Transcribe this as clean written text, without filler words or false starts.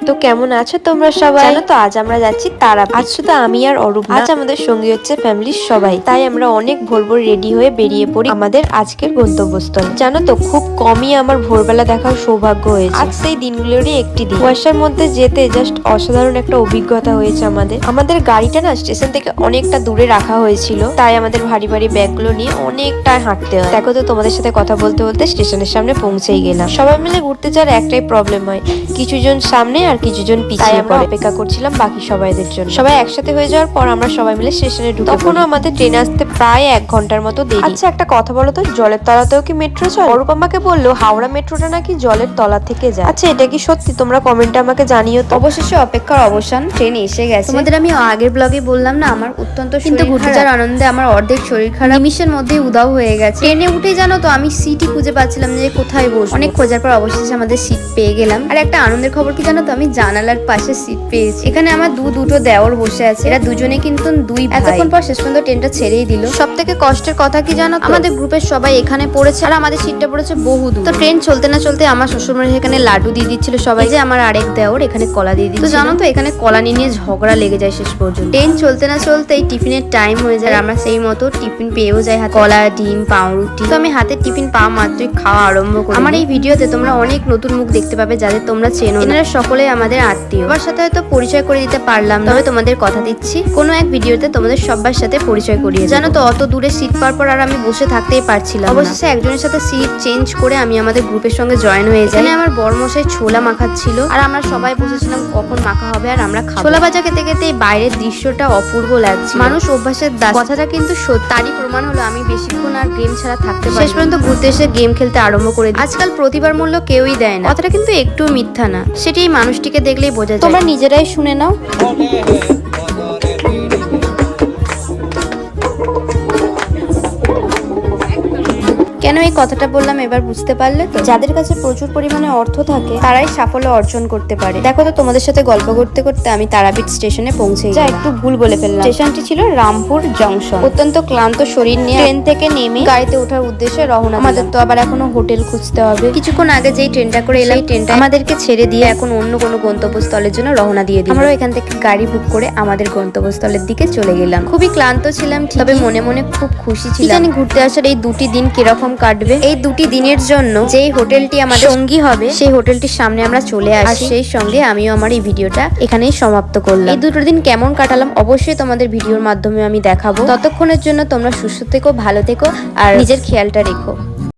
তো কেমন আছো তোমরা সবাই? জানো তো আজ আমরা যাচ্ছি তারাপীঠ। আজ শুধু আমি আর অরূপ না, আজ আমাদের সঙ্গী হচ্ছে ফ্যামিলির সবাই। তাই আমরা অনেক ভোর ভোর রেডি হয়ে বেরিয়ে পড়ি আমাদের আজকের গন্তব্যস্থল। জানো তো খুব কমই আমার ভোরবেলা দেখার সৌভাগ্য হয়েছে। আজ সেই দিনগুলোরই একটি দিন। কুয়াশার মধ্যে যেতে জাস্ট অসাধারণ একটা অভিজ্ঞতা হয়েছে আমাদের গাড়িটা না স্টেশন থেকে অনেকটা দূরে রাখা হয়েছিল, তাই আমাদের ভারী ভারী ব্যাগগুলো নিয়ে অনেকটা হাঁটতে হয়। দেখো তো তোমাদের সাথে কথা বলতে বলতে স্টেশনের সামনে পৌঁছেই গেলাম। সবাই মিলে ঘুরতে যাওয়ার একটাই প্রবলেম হয়, কিছুজন সামনে আর কিছুজন পিছিয়ে। আমরা অপেক্ষা করছিলাম বাকি সবাইদের জন্য। সবাই একসাথে হয়ে যাওয়ার পর আমরা সবাই মিলে স্টেশনে ঢুকে তখনও আমাদের ট্রেন আসতে প্রায় 1 ঘন্টার মতো দেরি। আচ্ছা একটা কথা বলো তো, জলের তলাতেও কি মেট্রো চলে? অরূপ আমাকে বললো হাওড়া মেট্রোটা নাকি জলের তলা থেকে যায়। আচ্ছা এটা কি সত্যি? তোমরা কমেন্টে আমাকে জানিও তো। অবশেষে অপেক্ষার অবসান, ট্রেন এসে গেছে। তোমাদের আমি আগের ব্লগে বললাম না আমার অত্যন্ত কিন্তু ঘুরতে যাওয়ার আনন্দে আমার অর্ধেক শরীর খারাপ নিমিষের মধ্যে উদাও হয়ে গেছে। ট্রেনে উঠে জানো তো আমি সিটই খুঁজে পাচ্ছিলাম যে কোথায় বসবো। অনেক খোঁজার পর অবশেষে আমাদের সিট পেয়ে গেলাম। আর একটা আনন্দের খবর কি জানো তো, আমি জানালার পাশে সিট পেয়েছি। এখানে আমার দুটো দেওর বসে আছে, এরা দুজনে কিন্তু দুই ভাই। এতক্ষণ পর শেষ পর্যন্ত ট্রেনটা ছেড়েই দিল। সব থেকে কষ্টের কথা কি জানো তো, আমাদের গ্রুপের সবাই এখানে পড়েছে আর আমাদের সিটটা পড়েছে বহু দূর। তো ট্রেন চলতে না চলতে আমার শ্বশুরমশাই এখানে লাড্ডু দিয়ে দিচ্ছিল সবাই, যে আমার আরেক দেওর এখানে কলা দিয়ে দিচ্ছিল। তো জানো তো এখানে কলা নিয়ে ঝগড়া লেগে যায় শেষ পর্যন্ত। ট্রেন চলতে না চলতেই টিফিনের টাইম হয়ে যায়, আমরা সেই মতো টিফিন পেয়েও যাই, কলা, ডিম, পাউরুটি। তো আমি হাতে টিফিন পাওয়া মাত্রই খাওয়া আরম্ভ করি। আমার এই ভিডিওতে তোমরা অনেক নতুন মুখ দেখতে পাবে যাদের তোমরা চেনো। এনারা সকলে আমাদের আত্মীয়। সবার সাথে হয়তো পরিচয় করে দিতে পারলাম, তবে তোমাদের কথা দিচ্ছি কোনো এক ভিডিওতে তোমাদের সবার সাথে পরিচয় করিয়ে। জানো তো অত দূরে সিট পাওয়ার পর আর আমি বসে থাকতেই পারছিলাম। অবশেষে একজনের সাথে সিট চেঞ্জ করে আমি আমাদের গ্রুপের সঙ্গে জয়েন হয়ে যাই। আমার বড়মশাই ছোলা মাখাচ্ছিল আর আমরা সবাই বসেছিলাম কখন মাখা হবে আর আমরা খাবো। ছোলা ভাজা খেতে খেতে এই বাইরের দৃশ্যটা অপূর্ব লাগছে। মানুষ অভ্যাসের দাস, কথাটা কিন্তু সত্যি। তারই প্রমাণ হলো আমি বেশিক্ষণ আর গেম ছাড়া থাকতে পারি। শেষ পর্যন্ত ঘুরতে এসে গেম খেলতে আরম্ভ করে দিই। আজকাল প্রতিবার মূল্য কেউই দেয় না, কথাটা কিন্তু একটু মিথ্যা না, সেটি এই মানুষটিকে দেখলেই বোঝা যায়। তোমরা নিজেরাই শুনে নাও। কেন এই কথাটা বললাম এবার বুঝতে পারলে তো? যাদের কাছে প্রচুর পরিমাণে অর্থ থাকে তারাই সাফল্য অর্জন করতে পারে। দেখো তো তোমাদের সাথে গল্প করতে করতে আমি তারাপীঠ স্টেশনে পৌঁছে যা একটু ভুল বলে ফেললাম। স্টেশনটি ছিল রামপুর জংশন। অত্যন্ত ক্লান্ত শরীর নিয়ে ট্রেন থেকে নেমে গাড়িতে ওঠার উদ্দেশ্যে রওনা। আমাদের তো আবার এখনো হোটেল খুঁজতে হবে। কিছুক্ষণ আগে যেই ট্রেনটা করে এলাম এই ট্রেনটা আমাদেরকে ছেড়ে দিয়ে এখন অন্য কোনো গন্তব্যস্থলের জন্য রওনা দিয়ে দিই। আমরাও এখান থেকে গাড়ি বুক করে আমাদের গন্তব্যস্থলের দিকে চলে গেলাম। খুবই ক্লান্ত ছিলাম, তবে মনে মনে খুব খুশি ছিলাম। জানি ঘুরতে আসার এই 2টি দিন কিরকম কাটবে। এই 2টি দিনের জন্য যেই হোটেলটি আমাদের সঙ্গী হবে সেই হোটেলটির সামনে আমরা চলে আসি। আর সেই সঙ্গে আমিও আমার এই ভিডিওটা এখানেই সমাপ্ত করলাম। এই 2টো দিন কেমন কাটালাম অবশ্যই তোমাদের ভিডিওর মাধ্যমে আমি দেখাবো। ততক্ষণের জন্য তোমরা সুস্থ থেকো, ভালো থেকো আর নিজের খেয়ালটা রেখো।